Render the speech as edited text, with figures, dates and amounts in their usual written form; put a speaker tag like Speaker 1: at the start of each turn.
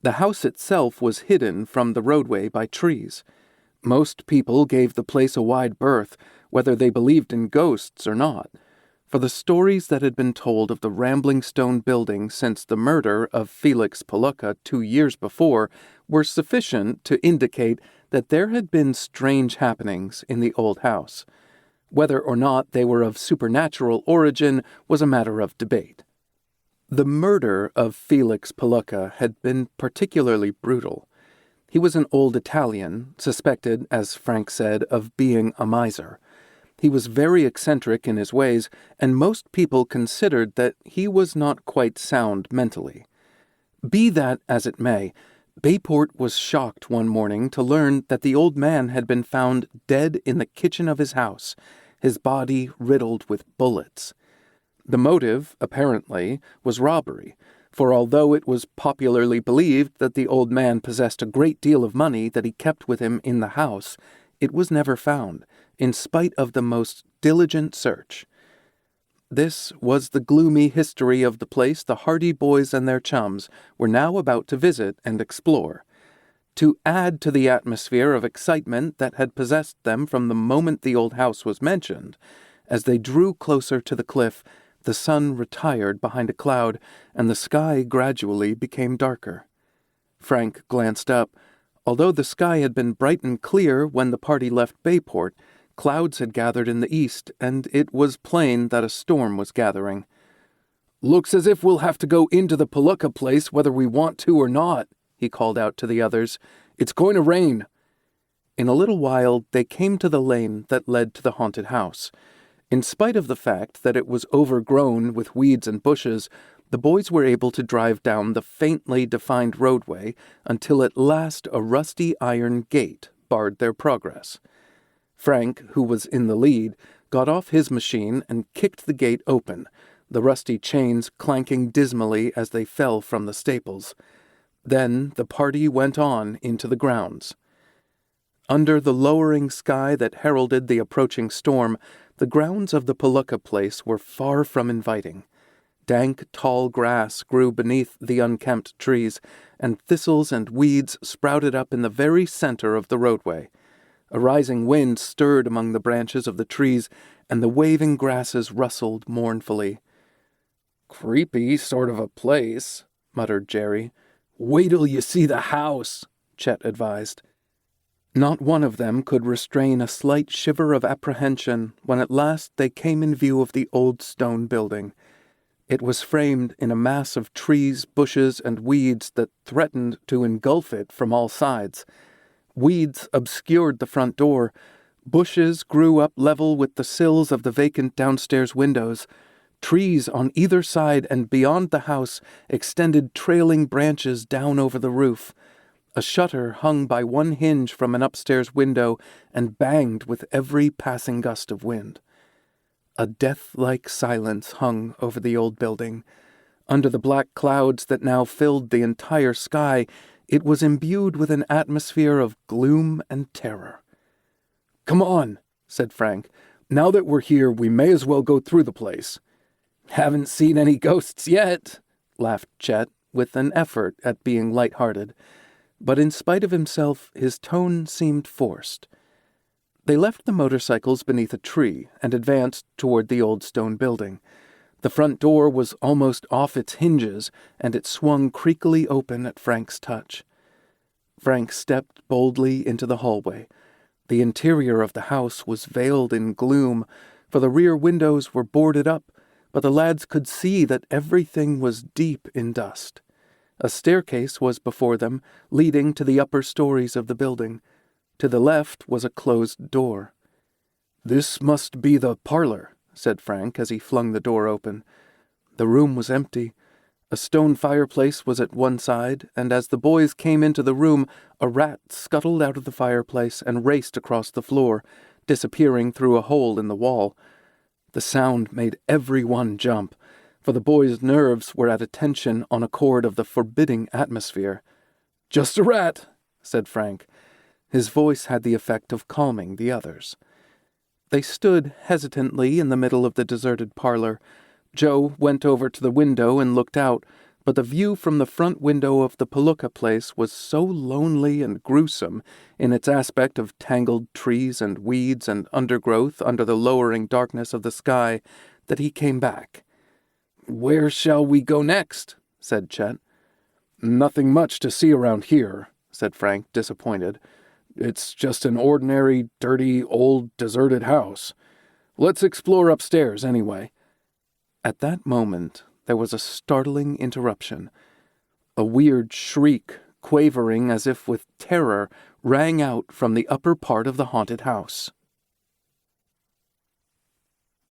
Speaker 1: The house itself was hidden from the roadway by trees. Most people gave the place a wide berth, whether they believed in ghosts or not, for the stories that had been told of the rambling stone building since the murder of Felix Palooka 2 years before were sufficient to indicate that there had been strange happenings in the old house. Whether or not they were of supernatural origin was a matter of debate. The murder of Felix Palooka had been particularly brutal. He was an old Italian, suspected, as Frank said, of being a miser. He was very eccentric in his ways, and most people considered that he was not quite sound mentally. Be that as it may, Bayport was shocked one morning to learn that the old man had been found dead in the kitchen of his house, his body riddled with bullets. The motive, apparently, was robbery, for although it was popularly believed that the old man possessed a great deal of money that he kept with him in the house, it was never found, in spite of the most diligent search. This was the gloomy history of the place the Hardy boys and their chums were now about to visit and explore. To add to the atmosphere of excitement that had possessed them from the moment the old house was mentioned, as they drew closer to the cliff, the sun retired behind a cloud, and the sky gradually became darker. Frank glanced up. Although the sky had been bright and clear when the party left Bayport, clouds had gathered in the east, and it was plain that a storm was gathering. "Looks as if we'll have to go into the Palooka place whether we want to or not," he called out to the others. "It's going to rain." In a little while they came to the lane that led to the haunted house. In spite of the fact that it was overgrown with weeds and bushes, the boys were able to drive down the faintly defined roadway until at last a rusty iron gate barred their progress. Frank, who was in the lead, got off his machine and kicked the gate open, the rusty chains clanking dismally as they fell from the staples. Then the party went on into the grounds. Under the lowering sky that heralded the approaching storm, the grounds of the Palooka place were far from inviting. Dank, tall grass grew beneath the unkempt trees, and thistles and weeds sprouted up in the very center of the roadway. A rising wind stirred among the branches of the trees, and the waving grasses rustled mournfully. "Creepy sort of a place," muttered Jerry. "Wait till you see the house," Chet advised. Not one of them could restrain a slight shiver of apprehension when at last they came in view of the old stone building. It was framed in a mass of trees, bushes, and weeds that threatened to engulf it from all sides. Weeds obscured the front door. Bushes grew up level with the sills of the vacant downstairs windows. Trees on either side and beyond the house extended trailing branches down over the roof. A shutter hung by one hinge from an upstairs window and banged with every passing gust of wind. A death-like silence hung over the old building. Under the black clouds that now filled the entire sky, it was imbued with an atmosphere of gloom and terror. "Come on," said Frank. "Now that we're here, we may as well go through the place." "Haven't seen any ghosts yet," laughed Chet, with an effort at being light-hearted. But in spite of himself, his tone seemed forced. They left the motorcycles beneath a tree and advanced toward the old stone building. The front door was almost off its hinges, and it swung creakily open at Frank's touch. Frank stepped boldly into the hallway. The interior of the house was veiled in gloom, for the rear windows were boarded up, but the lads could see that everything was deep in dust. A staircase was before them, leading to the upper stories of the building. To the left was a closed door. "This must be the parlor," said Frank as he flung the door open. The room was empty. A stone fireplace was at one side, and as the boys came into the room, a rat scuttled out of the fireplace and raced across the floor, disappearing through a hole in the wall. The sound made everyone jump, for the boys' nerves were at a tension on account of the forbidding atmosphere. "Just a rat," said Frank. His voice had the effect of calming the others. They stood hesitantly in the middle of the deserted parlor. Joe went over to the window and looked out, but the view from the front window of the Palooka place was so lonely and gruesome in its aspect of tangled trees and weeds and undergrowth under the lowering darkness of the sky that he came back. "Where shall we go next?" said Chet. "Nothing much to see around here," said Frank, disappointed. "It's just an ordinary, dirty, old, deserted house. Let's explore upstairs, anyway." At that moment, there was a startling interruption. A weird shriek, quavering as if with terror, rang out from the upper part of the haunted house.